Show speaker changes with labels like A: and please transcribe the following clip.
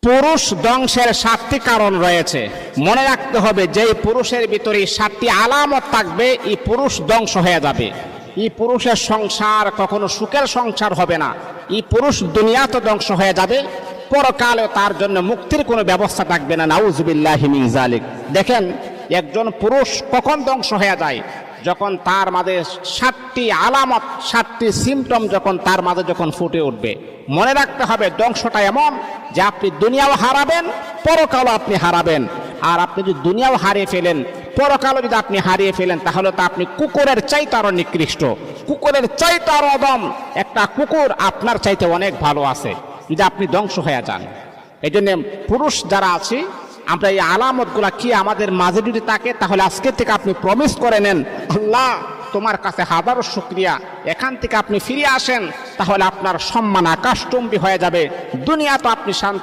A: পুরুষ ধ্বংসের 7টি কারণ রয়েছে। মনে রাখতে হবে যে পুরুষের ভিতরে 7টি আলামত থাকবে, এই পুরুষ ধ্বংস হয়ে যাবে। এই পুরুষের সংসার কখনো সুখের সংসার হবে না। এই পুরুষ দুনিয়াতে ধ্বংস হয়ে যাবে, পরকালে তার জন্য মুক্তির কোনো ব্যবস্থা থাকবে না। নাউজুবিল্লাহি মিন যালিক। দেখেন একজন পুরুষ কখন ধ্বংস হয়ে যায়, যখন তার মাঝে 7টি আলামত, 7টি সিমটম যখন তার মাঝে যখন ফুটে উঠবে। মনে রাখতে হবে ধ্বংসটা এমন যে আপনি দুনিয়াও হারাবেন, পরকালও আপনি হারাবেন। আর আপনি যদি দুনিয়াও হারিয়ে ফেলেন, পরকালও যদি আপনি হারিয়ে ফেলেন, তাহলে তো আপনি কুকুরের চাইতে আরো নিকৃষ্ট, কুকুরের চাইতে আরো অদম। একটা কুকুর আপনার চাইতে অনেক ভালো আছে যদি আপনি ধ্বংস হয়ে যান। এই জন্য পুরুষ যারা আছি আমরা এই আলামতগুলা কি আমাদের মাঝে যদি থাকে, তাহলে আজকে থেকে আপনি প্রমিস করে নেন, আল্লাহ তোমার কাছে হাজারো শুকরিয়া, এখান থেকে আপনি ফিরে আসেন, তাহলে আপনার সম্মান আকাশচুম্বী হয়ে যাবে, দুনিয়া তো আপনি শান্তি